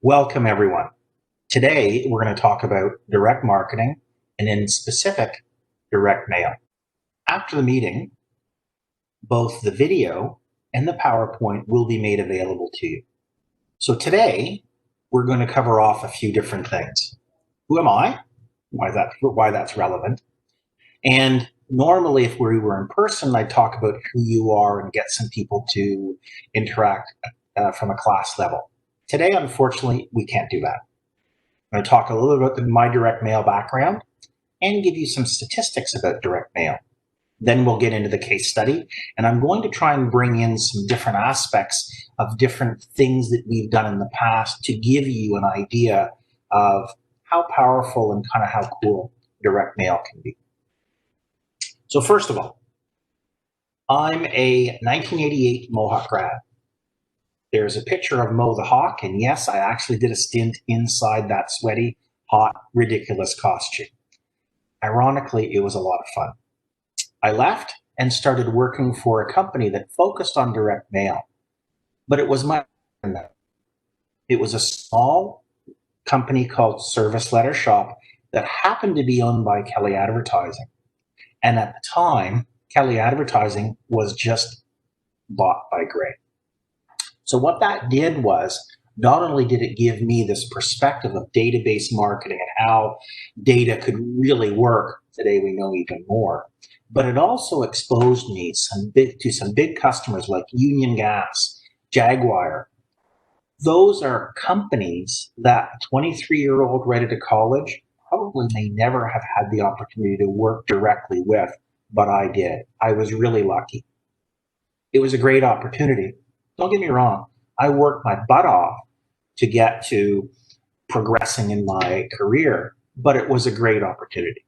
Welcome, everyone. Today, we're going to talk about direct marketing and, in specific, direct mail. After the meeting, both the video and the PowerPoint will be made available to you. So today, we're going to cover off a few different things. Who am I? Why that's relevant. And normally, if we were in person, I'd talk about who you are and get some people to interact from a class level. Today, unfortunately, we can't do that. I'm going to talk a little bit about my direct mail background and give you some statistics about direct mail. Then we'll get into the case study, and I'm going to try and bring in some different aspects of different things that we've done in the past to give you an idea of how powerful and kind of how cool direct mail can be. So first of all, I'm a 1988 Mohawk grad. There's a picture of Mo the Hawk, and yes, I actually did a stint inside that sweaty, hot, ridiculous costume. Ironically, it was a lot of fun. I left and started working for a company that focused on direct mail, but it was much more than that. It was a small company called Service Letter Shop that happened to be owned by Kelly Advertising. And at the time, Kelly Advertising was just bought by Gray. So what that did was, not only did it give me this perspective of database marketing and how data could really work, today we know even more, but it also exposed me to some big customers like Union Gas, Jaguar. Those are companies that a 23-year-old right out of college probably may never have had the opportunity to work directly with, but I did. I was really lucky. It was a great opportunity. Don't get me wrong, I worked my butt off to get to progressing in my career, but it was a great opportunity.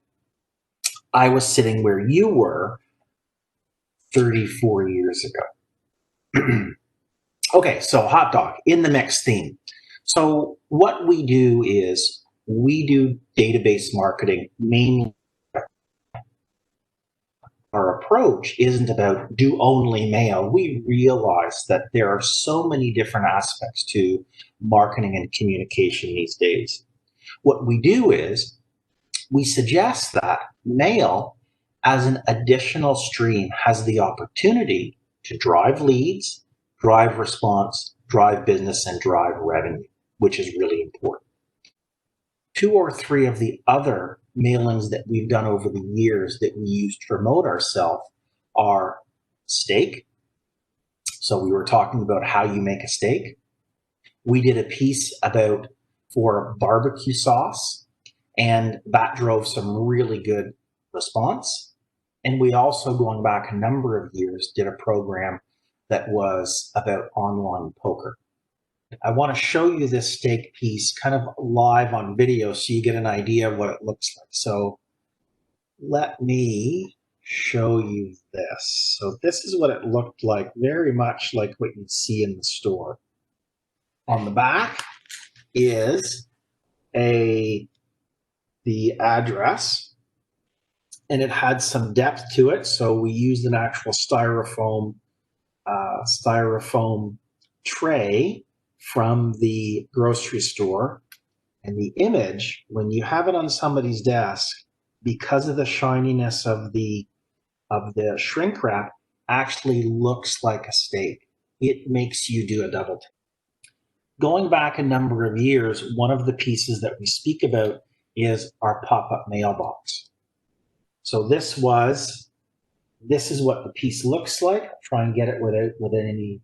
I was sitting where you were 34 years ago. Okay, so hot dog, in the mix theme. So what we do is we do database marketing mainly. Our approach isn't about do only mail. We realize that there are so many different aspects to marketing and communication these days. What we do is we suggest that mail as an additional stream has the opportunity to drive leads, drive response, drive business, and drive revenue, which is really important. 2 or 3 of the other mailings that we've done over the years that we use to promote ourselves are steak. So we were talking about how you make a steak. We did a piece for barbecue sauce, and that drove some really good response. And we also, going back a number of years, did a program that was about online poker. I want to show you this steak piece kind of live on video so you get an idea of what it looks like. So let me show you this. So this is what it looked like, very much like what you'd see in the store. On the back is the address, and it had some depth to it. So we used an actual styrofoam tray from the grocery store, and the image, when you have it on somebody's desk, because of the shininess of the shrink wrap, actually looks like a steak. It makes you do a double take. Going back a number of years, one of the pieces that we speak about is our pop-up mailbox. So this is what the piece looks like. I'll try and get it without any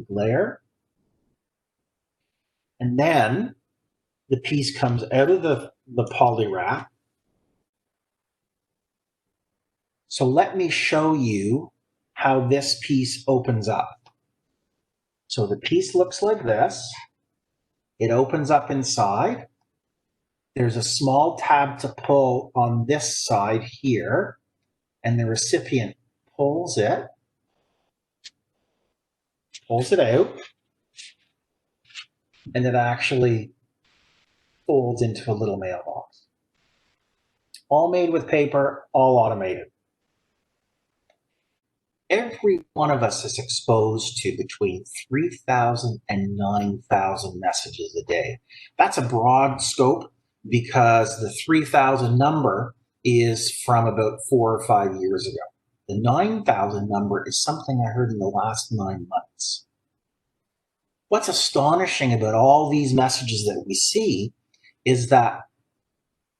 glare. And then the piece comes out of the poly wrap. So let me show you how this piece opens up. So the piece looks like this. It opens up inside. There's a small tab to pull on this side here, and the recipient pulls it out, and it actually folds into a little mailbox. All made with paper, all automated. Every one of us is exposed to between 3,000 and 9,000 messages a day. That's a broad scope because the 3,000 number is from about 4 or 5 years ago. The 9,000 number is something I heard in the last 9 months. What's astonishing about all these messages that we see is that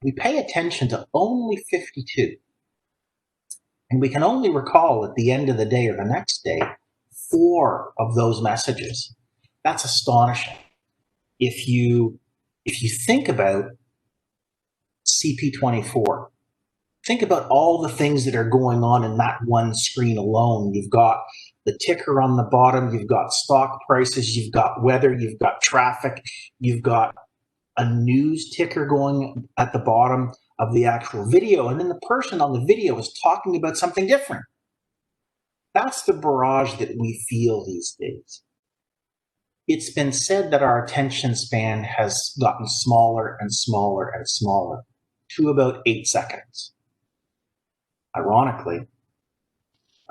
we pay attention to only 52. And we can only recall at the end of the day or the next day 4 of those messages. That's astonishing. If you think about CP24, think about all the things that are going on in that one screen alone. You've got the ticker on the bottom, you've got stock prices, you've got weather, you've got traffic, you've got a news ticker going at the bottom of the actual video, and then the person on the video is talking about something different. That's the barrage that we feel these days. It's been said that our attention span has gotten smaller and smaller and smaller to about 8 seconds. Ironically,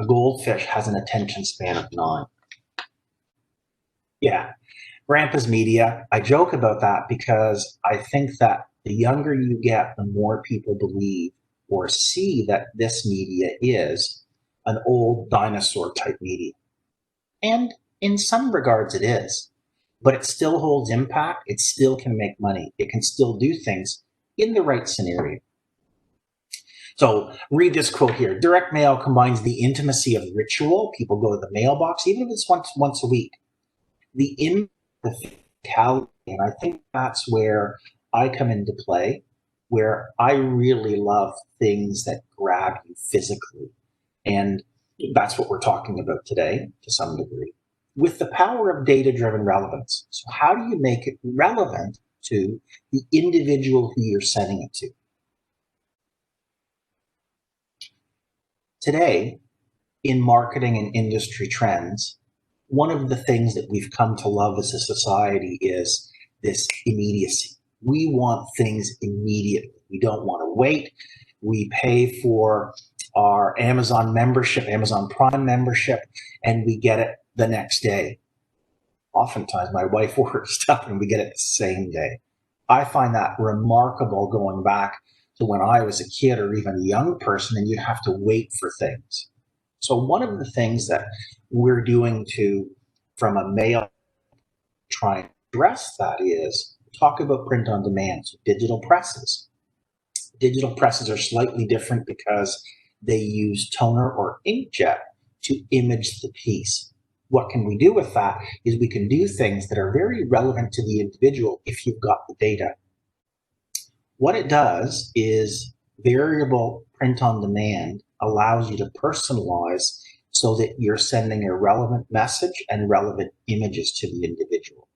a goldfish has an attention span of 9. Yeah, Grandpa's media. I joke about that because I think that the younger you get, the more people believe or see that this media is an old dinosaur type media. And in some regards it is, but it still holds impact. It still can make money. It can still do things in the right scenario. So read this quote here. Direct mail combines the intimacy of ritual. People go to the mailbox, even if it's once a week. The physicality, and I think that's where I come into play, where I really love things that grab you physically. And that's what we're talking about today to some degree, with the power of data-driven relevance. So how do you make it relevant to the individual who you're sending it to? Today, in marketing and industry trends, one of the things that we've come to love as a society is this immediacy. We want things immediately. We don't want to wait. We pay for our Amazon membership, Amazon Prime membership, and we get it the next day. Oftentimes, my wife orders stuff and we get it the same day. I find that remarkable going back to when I was a kid or even a young person and you have to wait for things. So one of the things that we're doing from a mail, try and address that is talk about print on demand, so digital presses. Digital presses are slightly different because they use toner or inkjet to image the piece. What can we do with that is we can do things that are very relevant to the individual if you've got the data. What it does is variable print on demand allows you to personalize so that you're sending a relevant message and relevant images to the individual.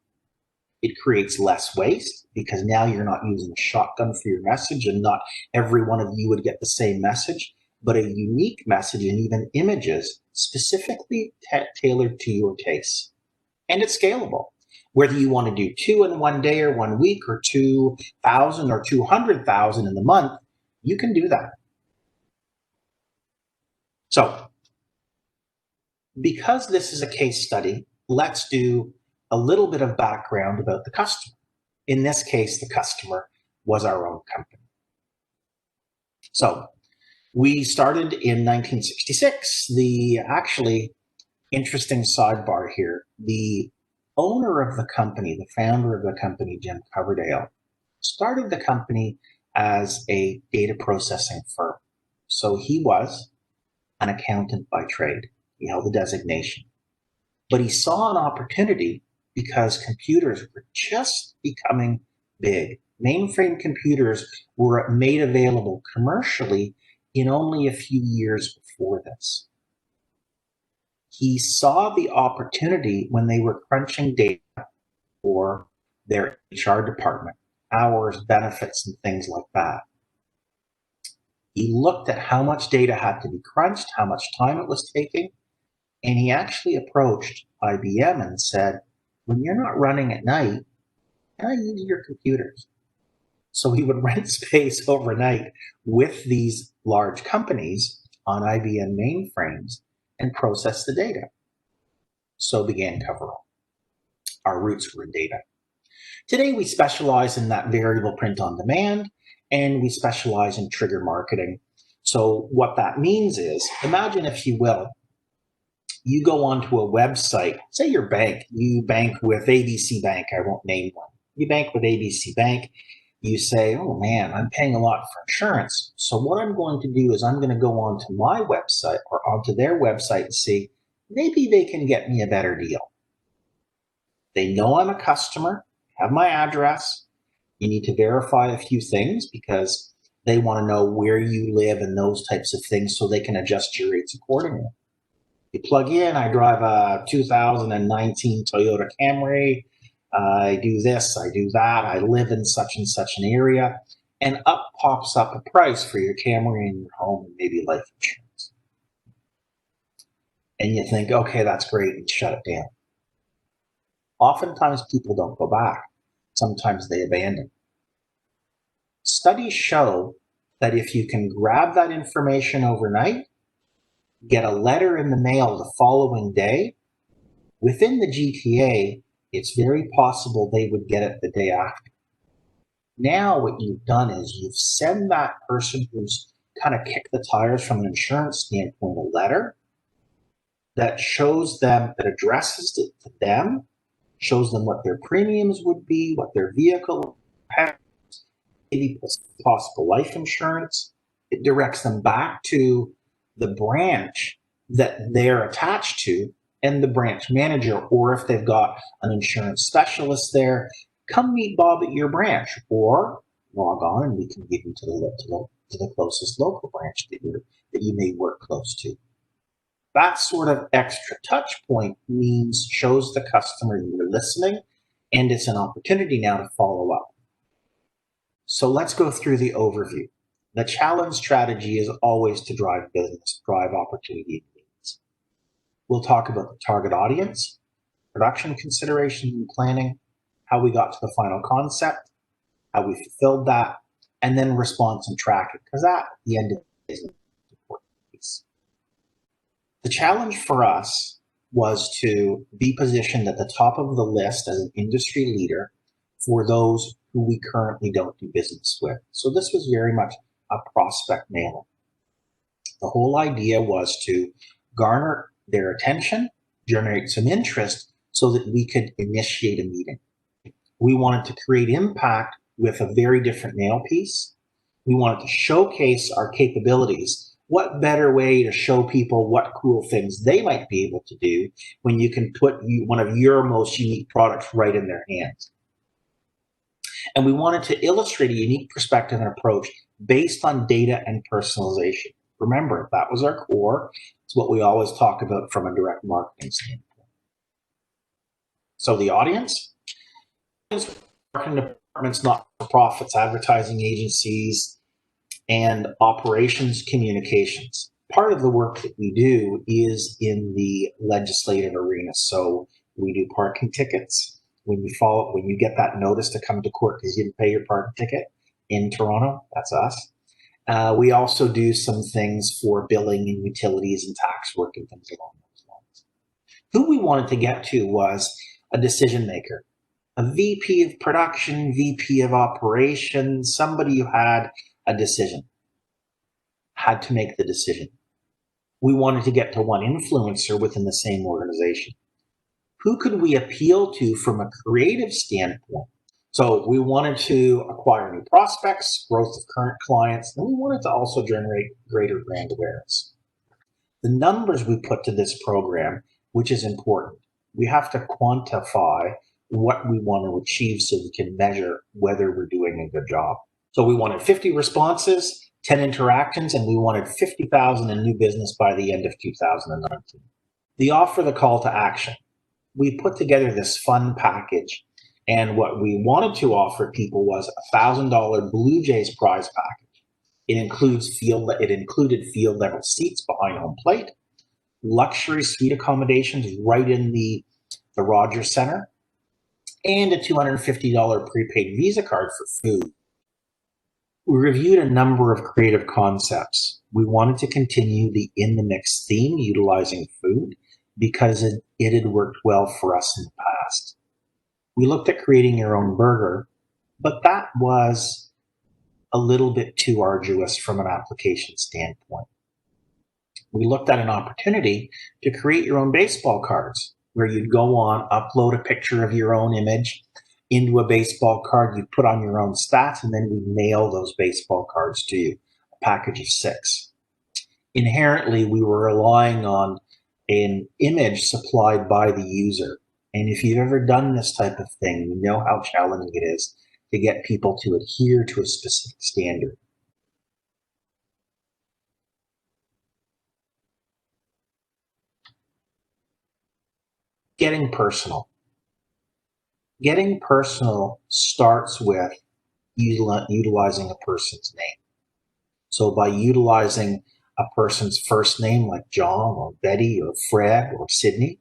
It creates less waste because now you're not using a shotgun for your message and not every one of you would get the same message, but a unique message and even images specifically tailored to your taste. And it's scalable. Whether you want to do 2 in one day or 1 week or 2,000 or 200,000 in the month, you can do that. So, because this is a case study, let's do a little bit of background about the customer. In this case, the customer was our own company. So, we started in 1966. The actually interesting sidebar here, the owner of the company, the founder of the company, Jim Coverdale, started the company as a data processing firm. So he was an accountant by trade. He held the designation. But he saw an opportunity because computers were just becoming big. Mainframe computers were made available commercially in only a few years before this. He saw the opportunity when they were crunching data for their HR department, hours, benefits, and things like that. He looked at how much data had to be crunched, how much time it was taking, and he actually approached IBM and said, when you're not running at night, can I use your computers? So he would rent space overnight with these large companies on IBM mainframes and process the data. So began Coverall. Our roots were in data. Today, we specialize in that variable print on demand, and we specialize in trigger marketing. So what that means is, imagine, if you will, you go onto a website, say your bank, you bank with ABC Bank, I won't name one. You bank with ABC Bank, you say, oh man, I'm paying a lot for insurance. So what I'm going to do is I'm going to go onto my website or onto their website and see, maybe they can get me a better deal. They know I'm a customer, have my address. You need to verify a few things because they want to know where you live and those types of things so they can adjust your rates accordingly. You plug in, I drive a 2019 Toyota Camry. I do this, I do that. I live in such and such an area. And up pops up a price for your Camry and your home and maybe life insurance. And you think, okay, that's great, and shut it down. Oftentimes people don't go back. Sometimes they abandon. Studies show that if you can grab that information overnight, get a letter in the mail the following day, within the GTA, it's very possible they would get it the day after. Now what you've done is you've sent that person who's kind of kicked the tires from an insurance standpoint a letter that shows them, that addresses it to them, shows them what their premiums would be, what their vehicle has, maybe possible life insurance. It directs them back to the branch that they're attached to and the branch manager, or if they've got an insurance specialist there, come meet Bob at your branch, or log on and we can give you to the closest local branch that you may work close to. That sort of extra touch point shows the customer you're listening, and it's an opportunity now to follow up. So let's go through the overview. The challenge strategy is always to drive business, drive opportunity and needs. We'll talk about the target audience, production considerations and planning, how we got to the final concept, how we fulfilled that, and then response and tracking, because that, at the end of the day, is an important piece. The challenge for us was to be positioned at the top of the list as an industry leader for those who we currently don't do business with. So this was very much a prospect mailing. The whole idea was to garner their attention, generate some interest so that we could initiate a meeting. We wanted to create impact with a very different mail piece. We wanted to showcase our capabilities. What better way to show people what cool things they might be able to do when you can put one of your most unique products right in their hands? And we wanted to illustrate a unique perspective and approach based on data and personalization. Remember, that was our core. It's what we always talk about from a direct marketing standpoint. So the audience, marketing departments, not-for-profits, advertising agencies, and operations communications. Part of the work that we do is in the legislative arena. So we do parking tickets. When you get that notice to come to court because you didn't pay your parking ticket in Toronto, that's us. We also do some things for billing and utilities and tax work and things along those lines. Who we wanted to get to was a decision maker, a VP of production, VP of operations, somebody who had a decision, had to make the decision. We wanted to get to one influencer within the same organization. Who could we appeal to from a creative standpoint? So we wanted to acquire new prospects, growth of current clients, and we wanted to also generate greater brand awareness. The numbers we put to this program, which is important, we have to quantify what we want to achieve so we can measure whether we're doing a good job. So we wanted 50 responses, 10 interactions, and we wanted 50,000 in new business by the end of 2019. The offer, the call to action. We put together this fun package, and what we wanted to offer people was a $1,000 Blue Jays prize package. It included field level seats behind home plate, luxury suite accommodations right in the Rogers Center, and a $250 prepaid Visa card for food. We reviewed a number of creative concepts. We wanted to continue the in the mix theme utilizing food because it had worked well for us in the past. We looked at creating your own burger, but that was a little bit too arduous from an application standpoint. We looked at an opportunity to create your own baseball cards where you'd go on, upload a picture of your own image into a baseball card, you'd put on your own stats, and then we'd mail those baseball cards to you, a package of 6. Inherently, we were relying on an image supplied by the user. And if you've ever done this type of thing, you know how challenging it is to get people to adhere to a specific standard. Getting personal. Getting personal starts with utilizing a person's name. So by utilizing a person's first name like John or Betty or Fred or Sydney,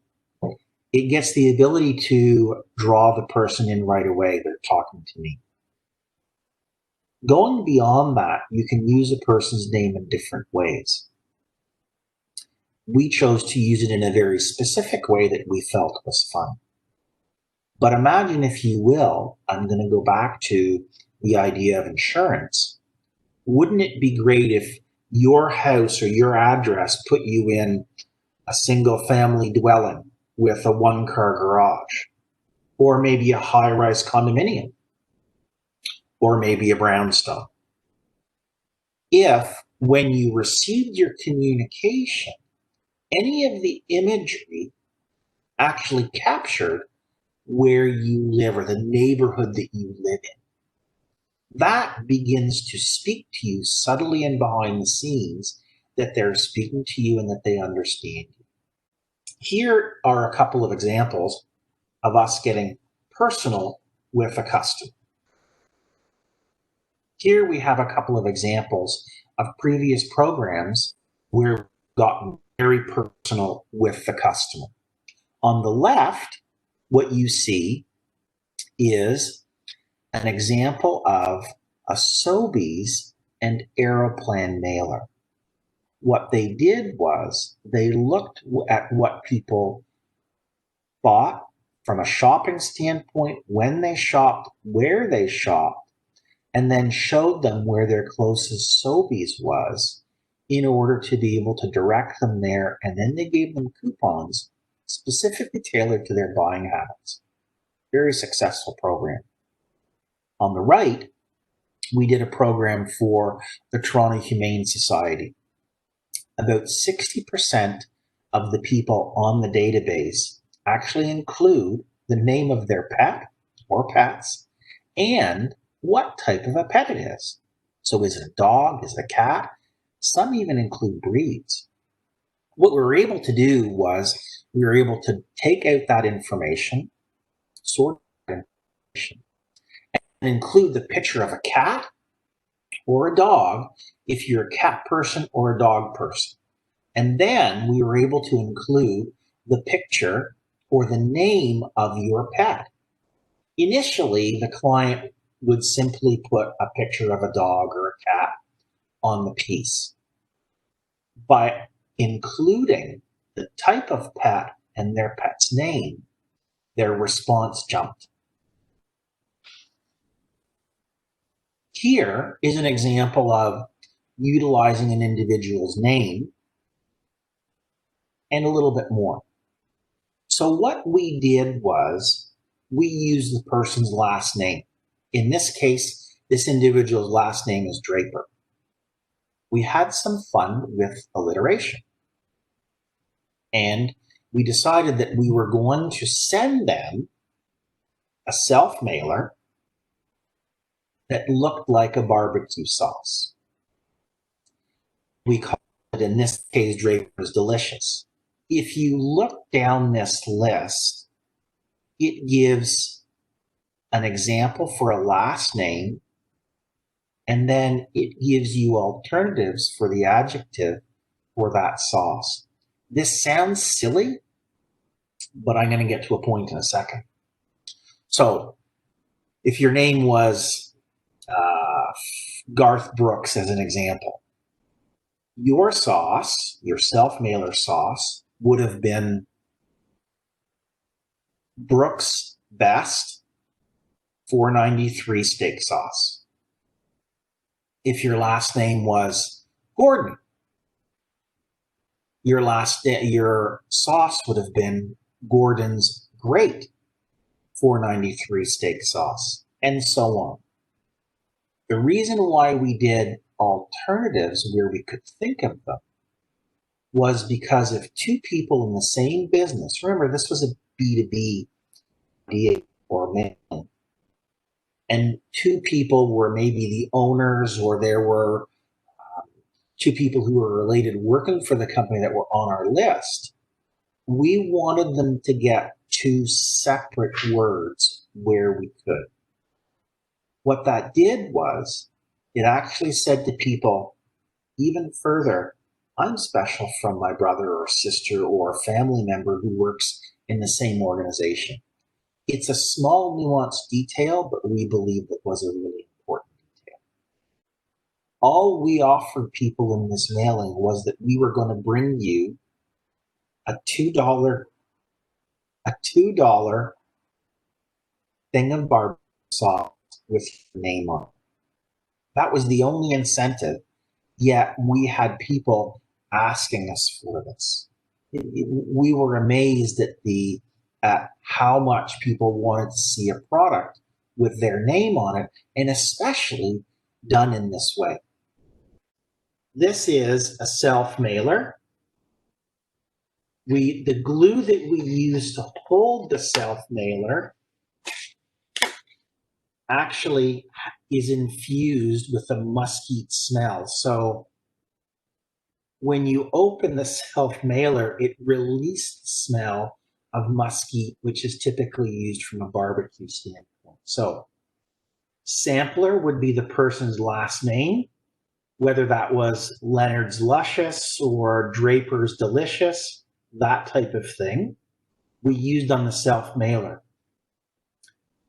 it gets the ability to draw the person in right away. They're talking to me. Going beyond that, you can use a person's name in different ways. We chose to use it in a very specific way that we felt was fun. But imagine, if you will, I'm going to go back to the idea of insurance. Wouldn't it be great if your house or your address put you in a single family dwelling with a 1-car garage, or maybe a high-rise condominium, or maybe a brownstone? If, when you received your communication, any of the imagery actually captured where you live or the neighborhood that you live in, that begins to speak to you subtly and behind the scenes that they're speaking to you and that they understand you. Here are a couple of examples of us getting personal with a customer. Here we have a couple of examples of previous programs where we've gotten very personal with the customer. On the left, what you see is an example of a Sobeys and Aeroplan mailer. What they did was they looked at what people bought from a shopping standpoint, when they shopped, where they shopped, and then showed them where their closest Sobeys was in order to be able to direct them there. And then they gave them coupons specifically tailored to their buying habits. Very successful program. On the right, we did a program for the Toronto Humane Society. About 60% of the people on the database actually include the name of their pet or pets and what type of a pet it is. So is it a dog? Is it a cat? Some even include breeds. What we were able to do was we were able to take out that information, sort that information, and include the picture of a cat or a dog if you're a cat person or a dog person. And then we were able to include the picture or the name of your pet. Initially, the client would simply put a picture of a dog or a cat on the piece. By including the type of pet and their pet's name, their response jumped. Here is an example of utilizing an individual's name and a little bit more. So what we did was we used the person's last name. In this case, this individual's last name is Draper. We had some fun with alliteration. And we decided that we were going to send them a self-mailer that looked like a barbecue sauce. We called it, in this case, Draper's Delicious. If you look down this list, it gives an example for a last name, and then it gives you alternatives for the adjective for that sauce. This sounds silly, but I'm going to get to a point in a second. So if your name was Garth Brooks, as an example, Your sauce, your self-mailer sauce, would have been Brooks Best 493 steak sauce. If your last name was Gordon, your sauce would have been Gordon's Great 493 steak sauce, and so on. The reason why we did alternatives where we could think of them was because if two people in the same business, remember this was a B2B idea or mailing, and two people were maybe the owners, or there were two people who were related working for the company that were on our list, we wanted them to get two separate words where we could. What that did was it actually said to people even further, I'm special from my brother or sister or family member who works in the same organization. It's a small nuanced detail, but we believe it was a really important detail. All we offered people in this mailing was that we were going to bring you a $2 thing of barbecue sauce with your name on it. That was the only incentive, yet we had people asking us for this. We were amazed at how much people wanted to see a product with their name on it, and especially done in this way. This is a self-mailer. The glue that we use to hold the self-mailer actually is infused with a mesquite smell. So when you open the self-mailer, it releases the smell of mesquite, which is typically used from a barbecue standpoint. So sampler would be the person's last name, whether that was Leonard's Luscious or Draper's Delicious, that type of thing, we used on the self-mailer.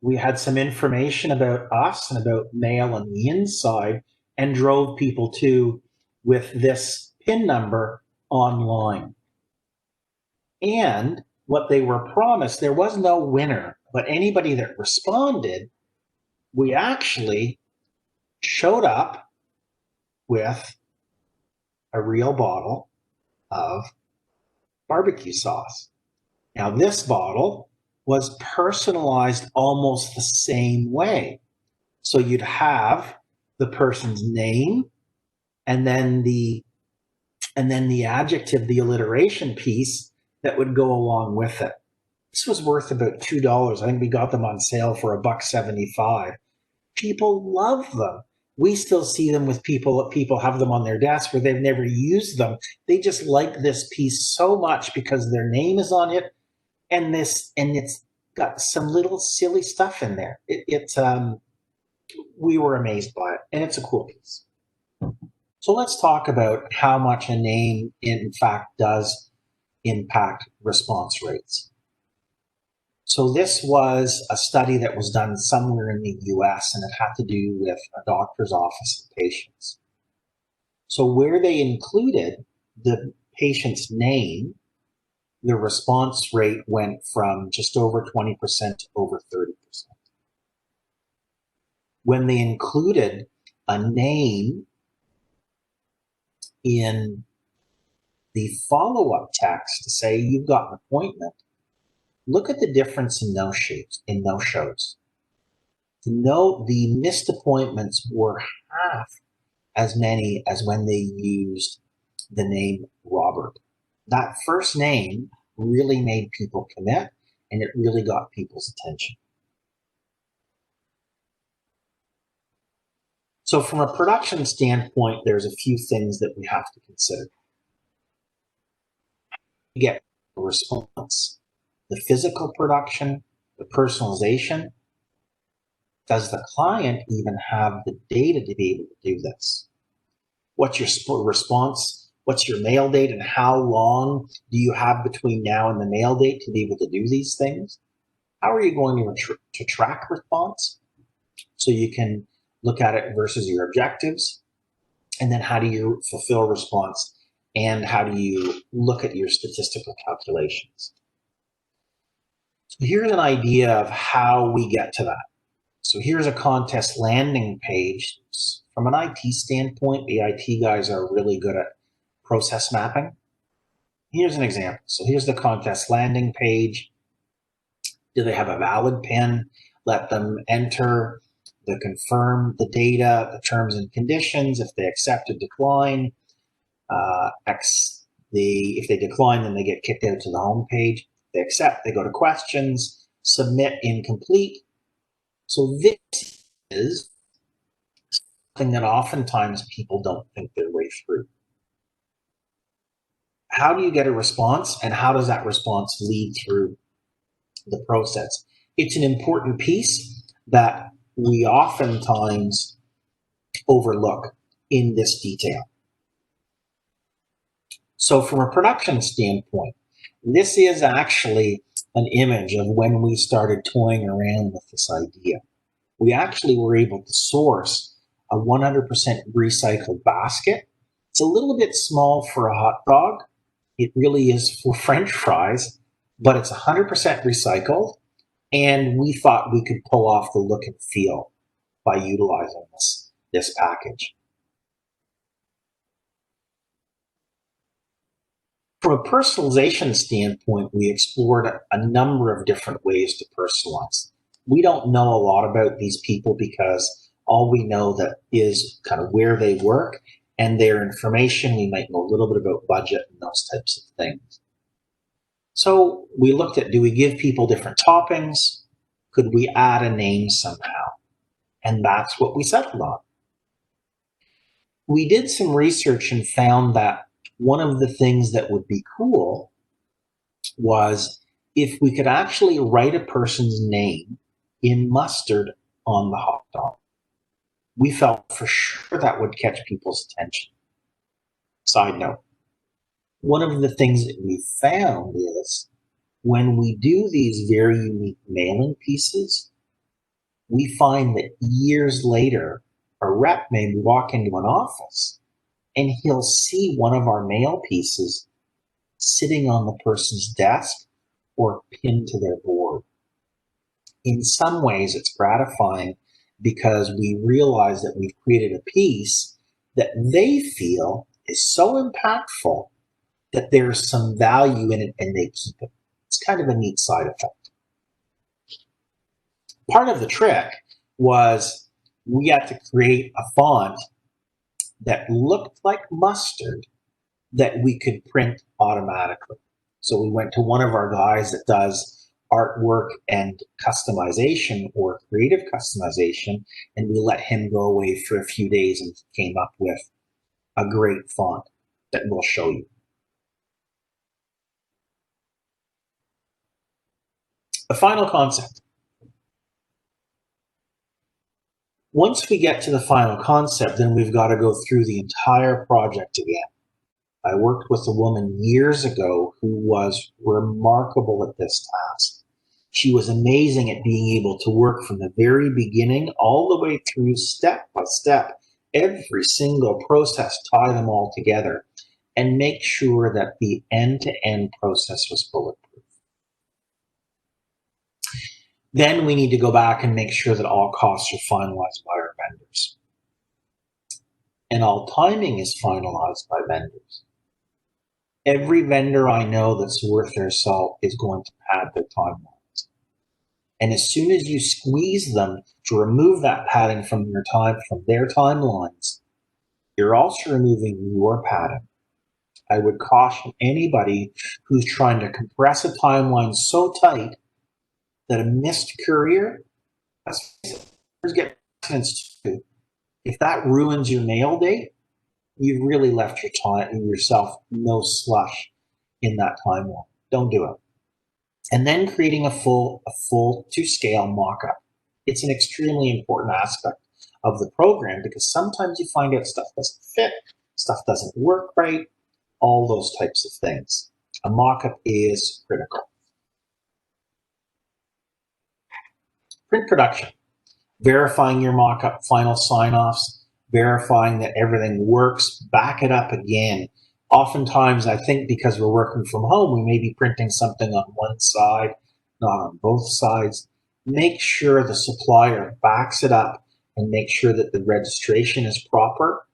We had some information about us and about mail on the inside and drove people to with this PIN number online. And what they were promised, there was no winner, but anybody that responded, we actually showed up with a real bottle of barbecue sauce. Now, this bottle was personalized almost the same way. So you'd have the person's name and then the adjective, the alliteration piece that would go along with it. This was worth about $2. I think we got them on sale for $1.75. People love them. We still see them with people have them on their desk where they've never used them. They just like this piece so much because their name is on it, and it's got some little silly stuff in there. We were amazed by it, and it's a cool piece. So let's talk about how much a name in fact does impact response rates. So this was a study that was done somewhere in the US, and it had to do with a doctor's office and patients. So where they included the patient's name, the response rate went from just over 20% to over 30%. When they included a name in the follow-up text to say you've got an appointment, look at the difference in no-shows. The missed appointments were half as many as when they used the name Robert. That first name really made people commit, and it really got people's attention. So from a production standpoint, there's a few things that we have to consider. You get a response, the physical production, the personalization. Does the client even have the data to be able to do this? What's your response? What's your mail date, and how long do you have between now and the mail date to be able to do these things? How are you going to track response? So you can look at it versus your objectives. And then how do you fulfill response? And how do you look at your statistical calculations? So here's an idea of how we get to that. So here's a contest landing page. From an IT standpoint, the IT guys are really good at process mapping. Here's an example. So here's the contest landing page. Do they have a valid PIN? Let them enter confirm the data, the terms and conditions. If they accept or decline, if they decline, then they get kicked out to the home page. If they accept, they go to questions, submit incomplete. So this is something that oftentimes people don't think their way through. How do you get a response, and how does that response lead through the process? It's an important piece that we oftentimes overlook in this detail. So from a production standpoint, this is actually an image of when we started toying around with this idea. We actually were able to source a 100% recycled basket. It's a little bit small for a hot dog. It really is for French fries, but it's 100% recycled. And we thought we could pull off the look and feel by utilizing this package. From a personalization standpoint, we explored a number of different ways to personalize. We don't know a lot about these people because all we know that is kind of where they work and their information. We might know a little bit about budget and those types of things. So we looked at, do we give people different toppings? Could we add a name somehow? And that's what we settled on. We did some research and found that one of the things that would be cool was if we could actually write a person's name in mustard on the hot dog. We felt for sure that would catch people's attention. Side note, one of the things that we found is when we do these very unique mailing pieces, we find that years later, a rep may walk into an office and he'll see one of our mail pieces sitting on the person's desk or pinned to their board. In some ways, it's gratifying because we realize that we've created a piece that they feel is so impactful that there's some value in it and they keep it. It's kind of a neat side effect. Part of the trick was we had to create a font that looked like mustard that we could print automatically. So we went to one of our guys that does artwork and customization or creative customization, and we let him go away for a few days and came up with a great font that we'll show you. The final concept. Once we get to the final concept, then we've got to go through the entire project again. I worked with a woman years ago who was remarkable at this task. She was amazing at being able to work from the very beginning all the way through step by step, every single process, tie them all together, and make sure that the end-to-end process was bulletproof. Then we need to go back and make sure that all costs are finalized by our vendors. And all timing is finalized by vendors. Every vendor I know that's worth their salt is going to pad their timelines. And as soon as you squeeze them to remove that padding from their timelines, you're also removing your padding. I would caution anybody who's trying to compress a timeline so tight that a missed courier, get accidents too. If that ruins your mail date, you've really left yourself no slush in that timeline. Don't do it. And then creating a full to scale mock-up. It's an extremely important aspect of the program because sometimes you find out stuff doesn't fit, stuff doesn't work right, all those types of things. A mock-up is critical. Print production, verifying your mock-up, final sign-offs, verifying that everything works, back it up again. Oftentimes, I think because we're working from home, we may be printing something on one side, not on both sides. Make sure the supplier backs it up and make sure that the registration is proper.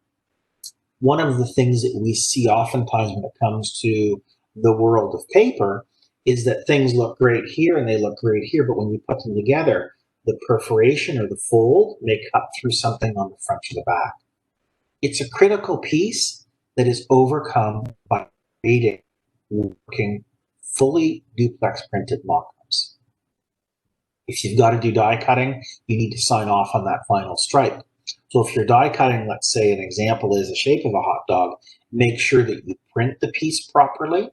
One of the things that we see oftentimes when it comes to the world of paper is that things look great here and they look great here, but when you put them together, the perforation or the fold may cut through something on the front or the back. It's a critical piece that is overcome by creating working fully duplex printed mock-ups. If you've got to do die cutting, you need to sign off on that final stripe. So if you're die cutting, let's say an example is the shape of a hot dog, make sure that you print the piece properly,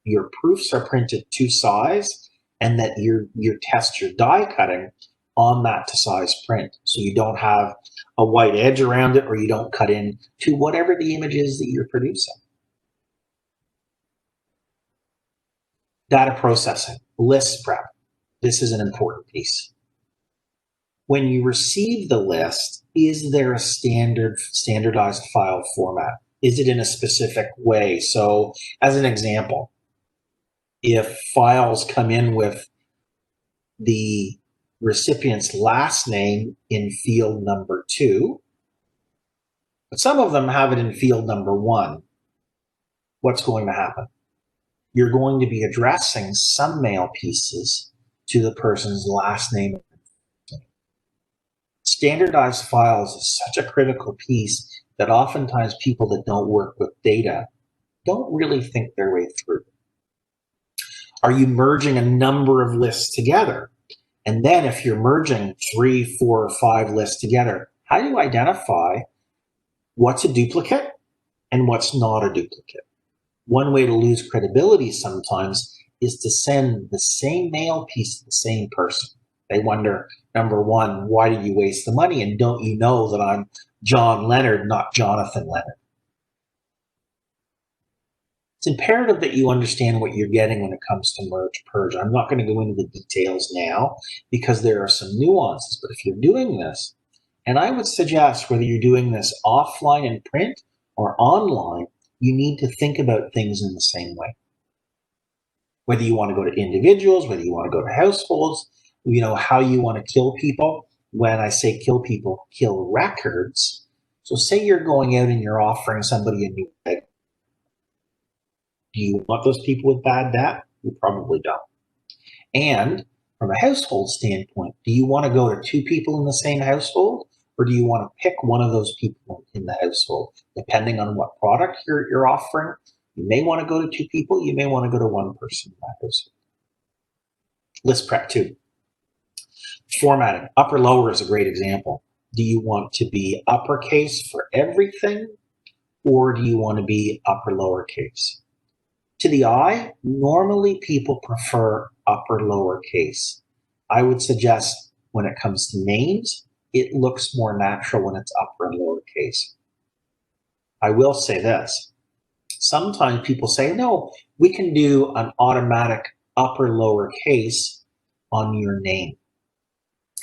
your proofs are printed to size, and that you test your die cutting on that to size print. So you don't have a white edge around it or you don't cut in to whatever the image is that you're producing. Data processing, list prep. This is an important piece. When you receive the list, is there a standardized file format? Is it in a specific way? So as an example, if files come in with the recipient's last name in field number 2, but some of them have it in field number 1, what's going to happen? You're going to be addressing some mail pieces to the person's last name. Standardized files is such a critical piece that oftentimes people that don't work with data don't really think their way through. Are you merging a number of lists together? And then if you're merging 3, 4, or 5 lists together, how do you identify what's a duplicate and what's not a duplicate? One way to lose credibility sometimes is to send the same mail piece to the same person. They wonder, number one, why did you waste the money? And don't you know that I'm John Leonard, not Jonathan Leonard? It's imperative that you understand what you're getting when it comes to merge purge. I'm not going to go into the details now because there are some nuances, but if you're doing this, and I would suggest whether you're doing this offline in print or online, you need to think about things in the same way. Whether you want to go to individuals, whether you want to go to households, you know, how you want to kill people. When I say kill people, kill records. So say you're going out and you're offering somebody a new bag. Do you want those people with bad debt? You probably don't. And from a household standpoint, do you want to go to 2 people in the same household, or do you want to pick one of those people in the household? Depending on what product you're offering, you may want to go to 2 people, you may want to go to 1 person in that household. List prep 2. Formatting, upper lower is a great example. Do you want to be uppercase for everything, or do you want to be upper lowercase? To the eye, normally people prefer upper lowercase. I would suggest when it comes to names, it looks more natural when it's upper and lowercase. I will say this. Sometimes people say, no, we can do an automatic upper lowercase on your name.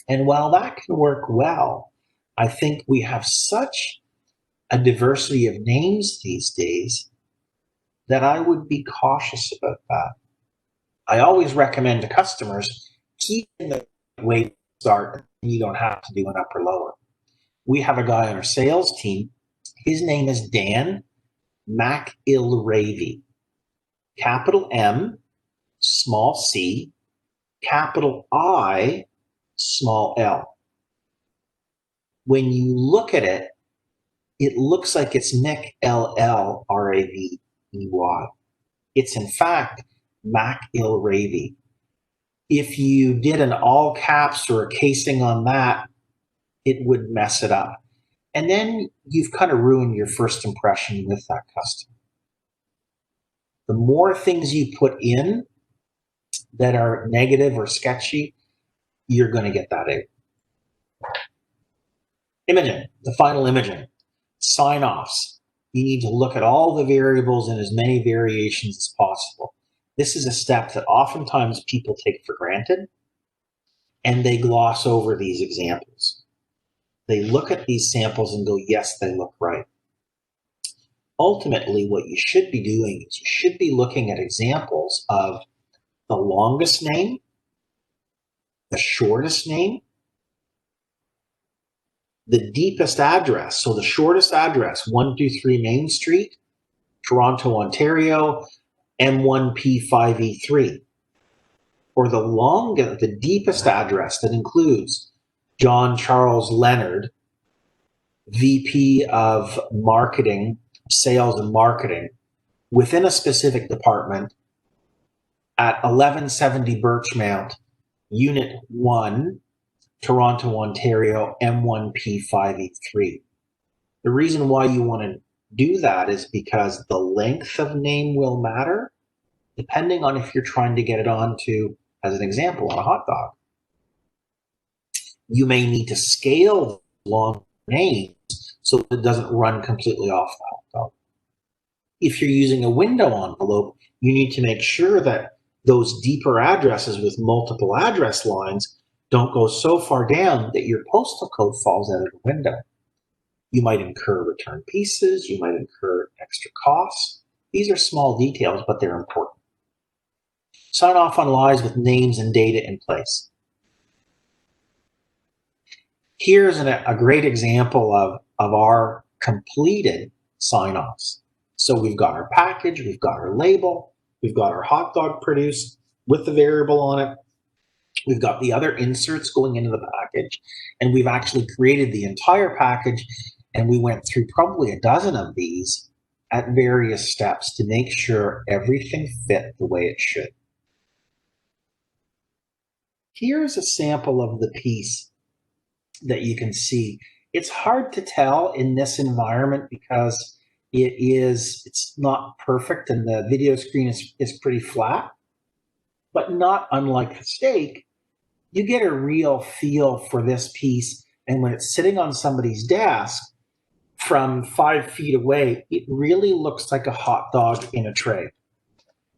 And while that can work well, I think we have such a diversity of names these days that I would be cautious about that. I always recommend to customers, keep in the way to start, and you don't have to do an upper lower. We have a guy on our sales team. His name is Dan McIlravy. Capital M, small c, capital I, small l. When you look at it, it looks like it's Nick LLRAVEY. It's in fact McIlravy. If you did an all caps or a casing on that, it would mess it up. And then you've kind of ruined your first impression with that customer. The more things you put in that are negative or sketchy, you're going to get that out. Imaging, the final imaging, sign-offs. You need to look at all the variables and as many variations as possible. This is a step that oftentimes people take for granted, and they gloss over these examples. They look at these samples and go, yes, they look right. Ultimately, what you should be doing is you should be looking at examples of the longest name, the shortest name, the deepest address. So the shortest address, 123 Main Street, Toronto, Ontario, M1P5E3. Or the deepest address that includes John Charles Leonard, VP of Marketing, Sales and Marketing, within a specific department at 1170 Birchmount, Unit 1, Toronto, Ontario, M1P5E3. The reason why you want to do that is because the length of name will matter, depending on if you're trying to get it onto, as an example, on a hot dog. You may need to scale long names so it doesn't run completely off the hot dog. If you're using a window envelope, you need to make sure that those deeper addresses with multiple address lines don't go so far down that your postal code falls out of the window. You might incur return pieces, you might incur extra costs. These are small details, but they're important. Sign off on lies with names and data in place. Here's a great example of our completed sign-offs. So we've got our package, we've got our label, we've got our hot dog produced with the variable on it, we've got the other inserts going into the package, and we've actually created the entire package, and we went through probably a dozen of these at various steps to make sure everything fit the way it should. Here's a sample of the piece that you can see. It's hard to tell in this environment because it's not perfect and the video screen is pretty flat, but not unlike the steak, you get a real feel for this piece. And when it's sitting on somebody's desk from 5 feet away, it really looks like a hot dog in a tray.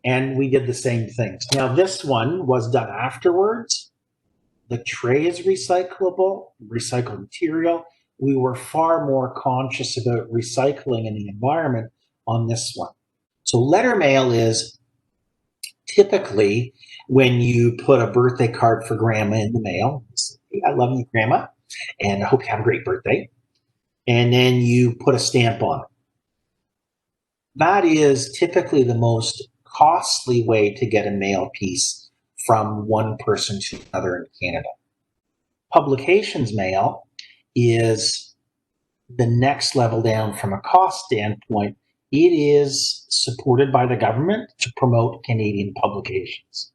And we did the same things. Now this one was done afterwards. The tray is recyclable, recycled material. We were far more conscious about recycling in the environment on this one. So letter mail is typically when you put a birthday card for grandma in the mail. I love you, grandma, and I hope you have a great birthday. And then you put a stamp on it. That is typically the most costly way to get a mail piece from one person to another in Canada. Publications mail is the next level down from a cost standpoint. It is supported by the government to promote Canadian publications.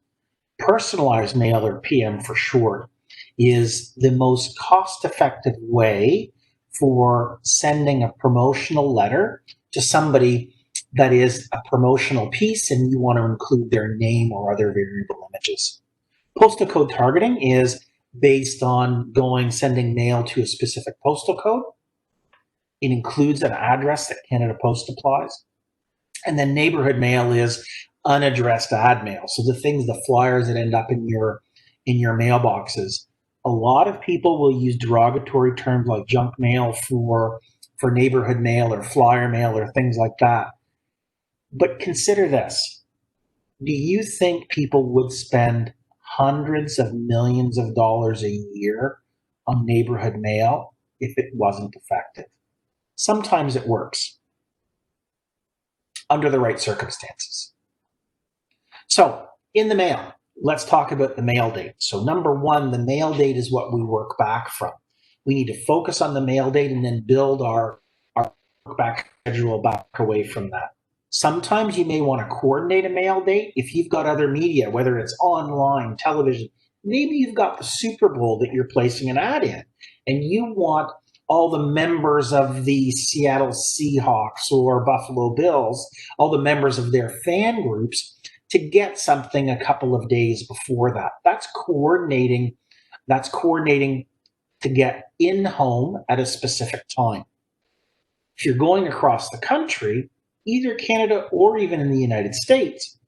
Personalized mail, or PM for short, is the most cost-effective way for sending a promotional letter to somebody that is a promotional piece and you want to include their name or other variable images. Postal code targeting is based on sending mail to a specific postal code. It includes an address that Canada Post applies. And then neighborhood mail is unaddressed ad mail. So the flyers that end up in your mailboxes. A lot of people will use derogatory terms like junk mail for neighborhood mail or flyer mail or things like that. But consider this. Do you think people would spend hundreds of millions of dollars a year on neighborhood mail if it wasn't effective? Sometimes it works under the right circumstances. So in the mail, let's talk about the mail date. So number one, the mail date is what we work back from. We need to focus on the mail date and then build our work back schedule back away from that. Sometimes you may want to coordinate a mail date if you've got other media, whether it's online, television. Maybe you've got the Super Bowl that you're placing an ad in, and you want all the members of the Seattle Seahawks or Buffalo Bills, all the members of their fan groups, to get something a couple of days before that. That's coordinating to get in home at a specific time. If you're going across the country, either Canada or even in the United States,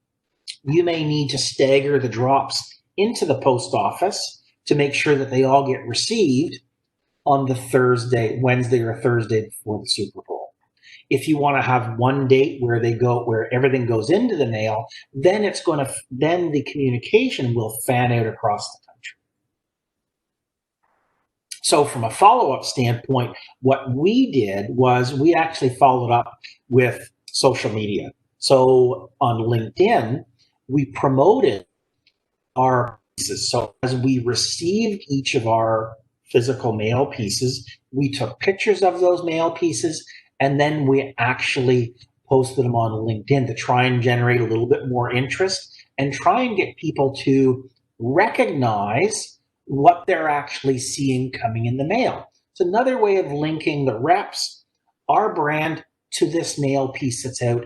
you may need to stagger the drops into the post office to make sure that they all get received on the Wednesday or Thursday before the Super Bowl. If you want to have one date where everything goes into the mail, then then the communication will fan out across the country. So from a follow-up standpoint, what we did was we actually followed up with social media. So on LinkedIn, we promoted our pieces. So as we received each of our physical mail pieces, we took pictures of those mail pieces, and then we actually posted them on LinkedIn to try and generate a little bit more interest and try and get people to recognize what they're actually seeing coming in the mail. It's another way of linking the reps, our brand, to this mail piece that's out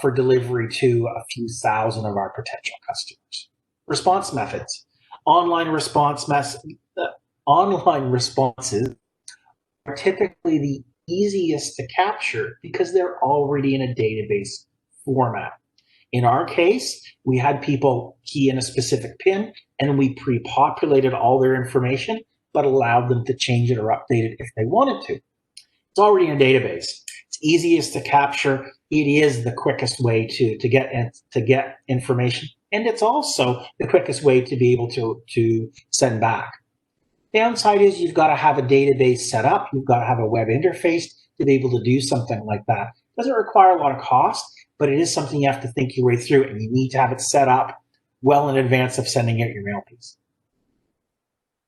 for delivery to a few thousand of our potential customers. Response methods. Online responses are typically the easiest to capture because they're already in a database format. In our case, we had people key in a specific PIN and we pre-populated all their information, but allowed them to change it or update it if they wanted to. It's already in a database. It's easiest to capture. It is the quickest way to get information. And it's also the quickest way to be able to send back. Downside is you've got to have a database set up. You've got to have a web interface to be able to do something like that. It doesn't require a lot of cost, but it is something you have to think your way through, and you need to have it set up well in advance of sending out your mail piece.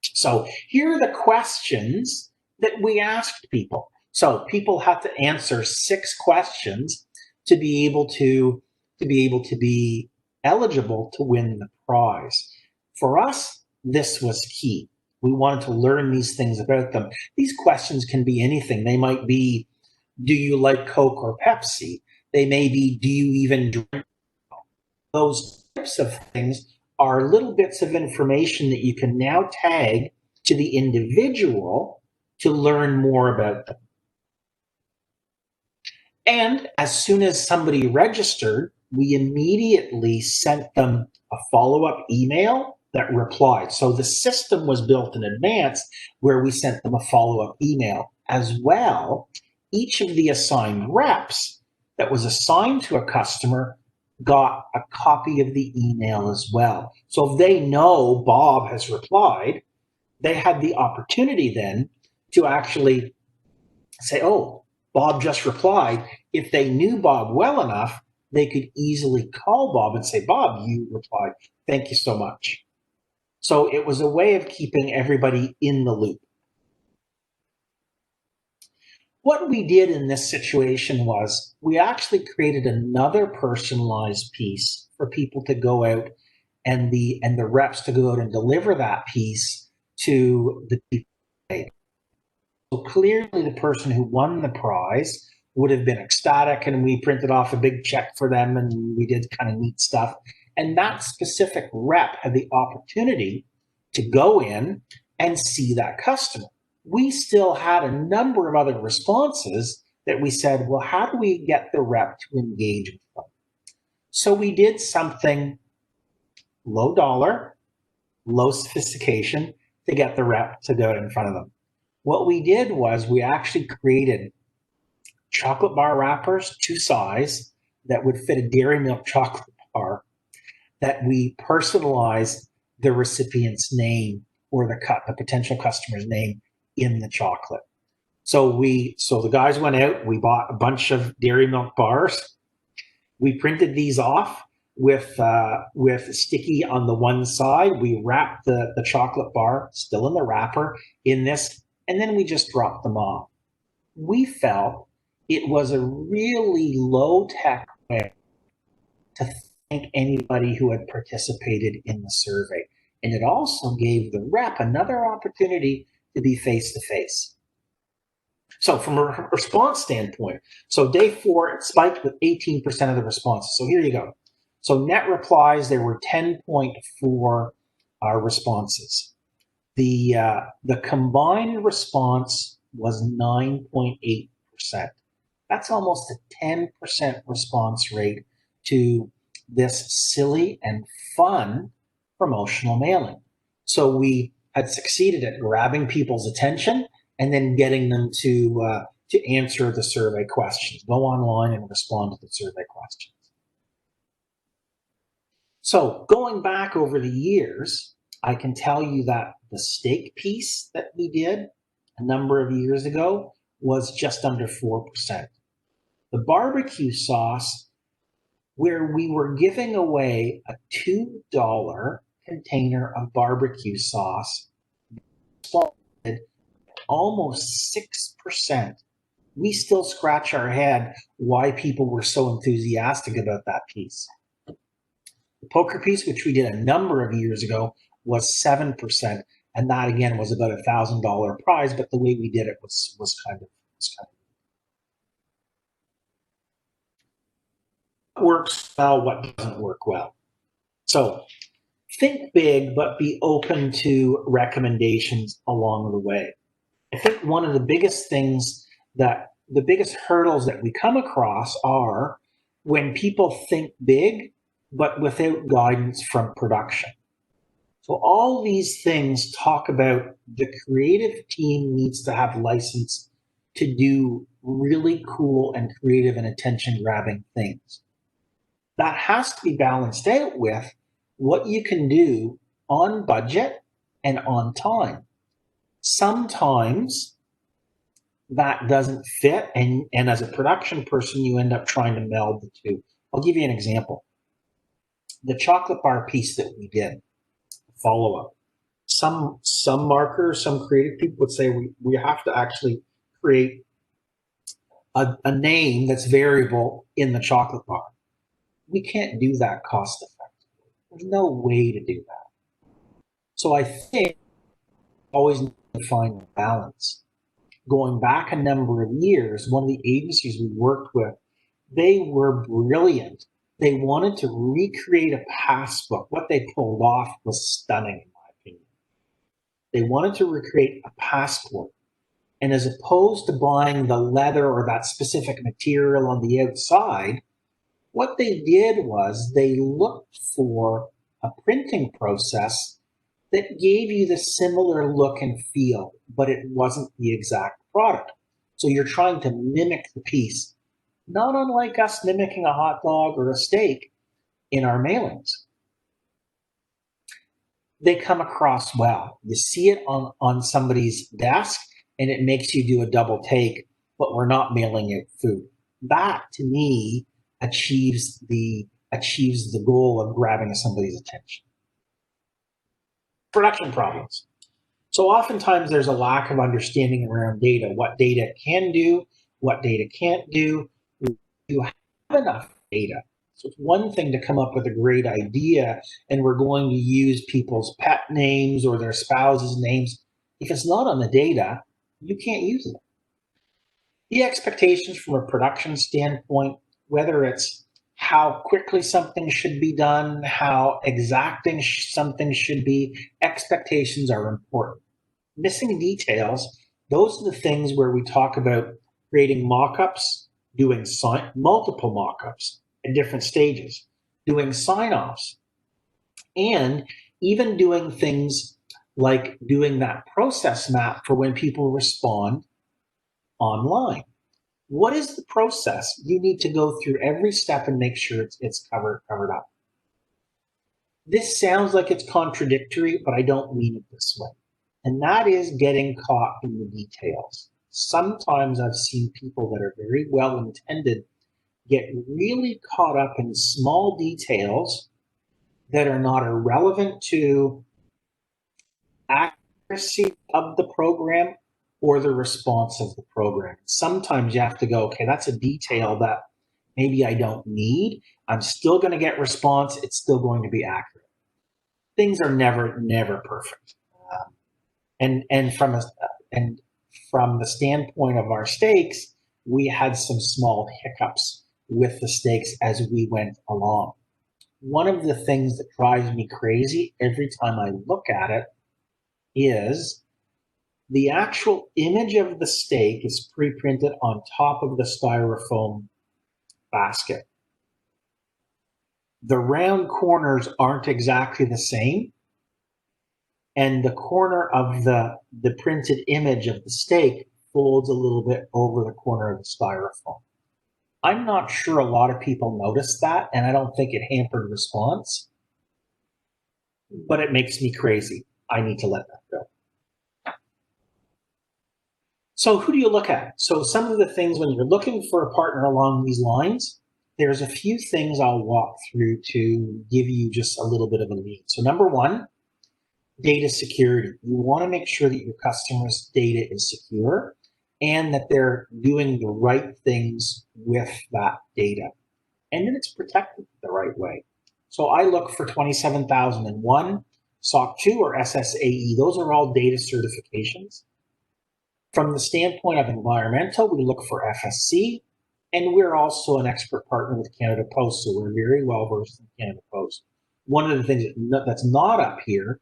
So here are the questions that we asked people. So people had to answer 6 questions to be able to be eligible to win the prize. For us, this was key. We wanted to learn these things about them. These questions can be anything. They might be, do you like Coke or Pepsi? They may be, do you even drink? Those types of things are little bits of information that you can now tag to the individual to learn more about them. And as soon as somebody registered, we immediately sent them a follow-up email that replied. So the system was built in advance where we sent them a follow-up email as well. Each of the assigned reps that was assigned to a customer got a copy of the email as well. So if they know Bob has replied, they had the opportunity then to actually say, oh, Bob just replied. If they knew Bob well enough, they could easily call Bob and say, Bob, you replied. Thank you so much. So it was a way of keeping everybody in the loop. What we did in this situation was we actually created another personalized piece for people to go out and the reps to go out and deliver that piece to the people. So clearly the person who won the prize would have been ecstatic, and we printed off a big check for them and we did kind of neat stuff. And that specific rep had the opportunity to go in and see that customer. We still had a number of other responses that we said, well, how do we get the rep to engage with them? So we did something low dollar, low sophistication to get the rep to go in front of them. What we did was we actually created chocolate bar wrappers, 2 size, that would fit a Dairy Milk chocolate bar, that we personalized the recipient's name or the potential customer's name in the chocolate. So the guys went out, we bought a bunch of Dairy Milk bars. We printed these off with sticky on the one side. We wrapped the chocolate bar, still in the wrapper, in this, and then we just dropped them off. We felt it was a really low-tech way to thank anybody who had participated in the survey. And it also gave the rep another opportunity to be face-to-face. So from a response standpoint, so day 4, it spiked with 18% of the responses. So here you go. So net replies, there were 10.4 responses. The combined response was 9.8%. That's almost a 10% response rate to this silly and fun promotional mailing. So we had succeeded at grabbing people's attention and then getting them to answer the survey questions. Go online and respond to the survey questions. So going back over the years, I can tell you that the steak piece that we did a number of years ago was just under 4%. The barbecue sauce, where we were giving away a $2 container of barbecue sauce, almost 6%. We still scratch our head why people were so enthusiastic about that piece. The poker piece, which we did a number of years ago, was 7%, and that again was about $1,000 prize. But the way we did it was kind of what works well, what doesn't work well. So think big, but be open to recommendations along the way. I think one of the biggest things the biggest hurdles that we come across are when people think big, but without guidance from production. So all these things talk about the creative team needs to have license to do really cool and creative and attention-grabbing things. That has to be balanced out with what you can do on budget and on time. Sometimes that doesn't fit, and as a production person, you end up trying to meld the two. I'll give you an example. The chocolate bar piece that we did, follow-up. Some marketers, some creative people would say we have to actually create a name that's variable in the chocolate bar. We can't do that cost effectively. There's no way to do that. So I think always need to find a balance. Going back a number of years, one of the agencies we worked with, they were brilliant. They wanted to recreate a passbook. What they pulled off was stunning, in my opinion. They wanted to recreate a passport. And as opposed to buying the leather or that specific material on the outside, what they did was they looked for a printing process that gave you the similar look and feel, but it wasn't the exact product. So you're trying to mimic the piece, not unlike us mimicking a hot dog or a steak in our mailings. They come across well. You see it on somebody's desk, and it makes you do a double take, but we're not mailing out food. That, to me, achieves the goal of grabbing somebody's attention. Production problems. So oftentimes there's a lack of understanding around data, what data can do, what data can't do. You have enough data. So it's one thing to come up with a great idea and we're going to use people's pet names or their spouse's names. If it's not on the data, you can't use it. The expectations from a production standpoint, whether it's how quickly something should be done, how exacting something should be, expectations are important. Missing details, those are the things where we talk about creating mock-ups, doing multiple mock-ups at different stages, doing sign-offs, and even doing things like doing that process map for when people respond online. What is the process? You need to go through every step and make sure it's covered up. This sounds like it's contradictory, but I don't mean it this way. And that is getting caught in the details. Sometimes I've seen people that are very well intended get really caught up in small details that are not irrelevant to accuracy of the program or the response of the program. Sometimes you have to go, okay, that's a detail that maybe I don't need. I'm still going to get response. It's still going to be accurate. Things are never perfect. And from the standpoint of our steaks, we had some small hiccups with the steaks as we went along. One of the things that drives me crazy every time I look at it is the actual image of the steak is pre-printed on top of the styrofoam basket. The round corners aren't exactly the same. and the corner of the printed image of the steak folds a little bit over the corner of the styrofoam. I'm not sure a lot of people noticed that, and I don't think it hampered response, but it makes me crazy. I need to let that go. So who do you look at? So some of the things when you're looking for a partner along these lines, there's a few things I'll walk through to give you just a little bit of a lead. So number one, data security. You want to make sure that your customers' data is secure and that they're doing the right things with that data and that it's protected the right way. So I look for 27001, SOC 2 or SSAE. Those are all data certifications. From the standpoint of environmental, we look for FSC, and we're also an expert partner with Canada Post, so we're very well versed in Canada Post. One of the things that's not up here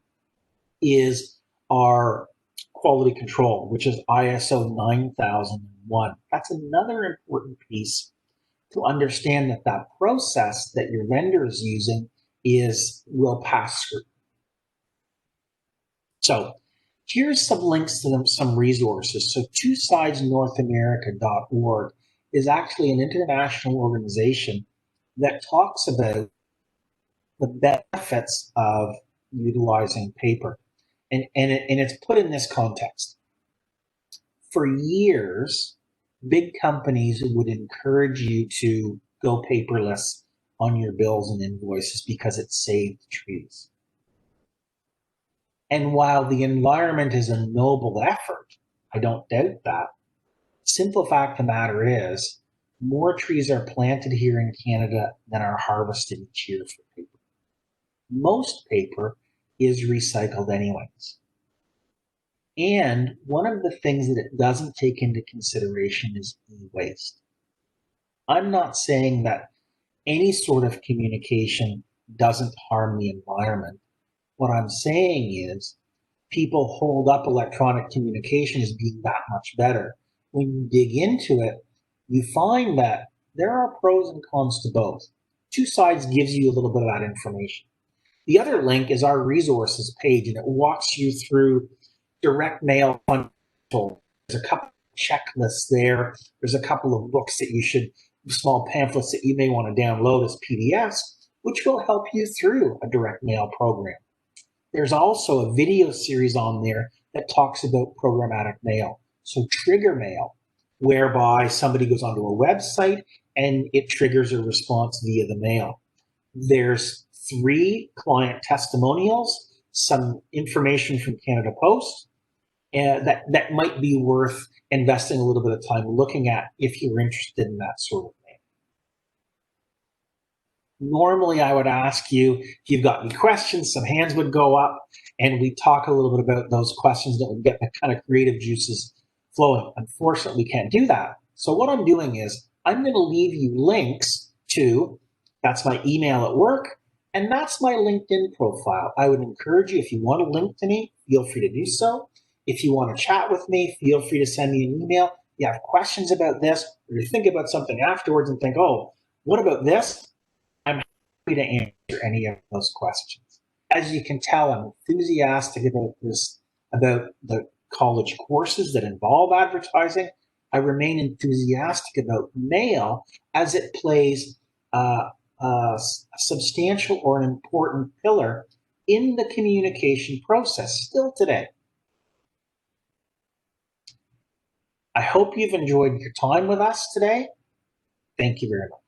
is our quality control, which is ISO 9001. That's another important piece to understand that that process that your vendor is using will pass through. So here's some links to some resources. So twosidesnorthamerica.org is actually an international organization that talks about the benefits of utilizing paper. And it's put in this context. For years, big companies would encourage you to go paperless on your bills and invoices because it saved trees. And while the environment is a noble effort, I don't doubt that, simple fact of the matter is, more trees are planted here in Canada than are harvested each year for paper. Most paper is recycled anyways. And one of the things that it doesn't take into consideration is e-waste. I'm not saying that any sort of communication doesn't harm the environment. What I'm saying is people hold up electronic communication as being that much better. When you dig into it, you find that there are pros and cons to both. Two Sides gives you a little bit of that information. The other link is our resources page, and it walks you through direct mail control. There's a couple of checklists there. There's a couple of books that you should, small pamphlets that you may want to download as PDFs, which will help you through a direct mail program. There's also a video series on there that talks about programmatic mail. So trigger mail, whereby somebody goes onto a website and it triggers a response via the mail. There's 3 client testimonials, some information from Canada Post, that might be worth investing a little bit of time looking at if you're interested in that sort of thing. Normally, I would ask you if you've got any questions, some hands would go up, and we talk a little bit about those questions that would get the kind of creative juices flowing. Unfortunately, we can't do that. So what I'm doing is I'm going to leave you links to, that's my email at work, and that's my LinkedIn profile. I would encourage you, if you want to link to me, feel free to do so. If you want to chat with me, feel free to send me an email. If you have questions about this, or you think about something afterwards and think, oh, what about this? I'm happy to answer any of those questions. As you can tell, I'm enthusiastic about this, about the college courses that involve advertising. I remain enthusiastic about mail as it plays a substantial or an important pillar in the communication process still today. I hope you've enjoyed your time with us today. Thank you very much.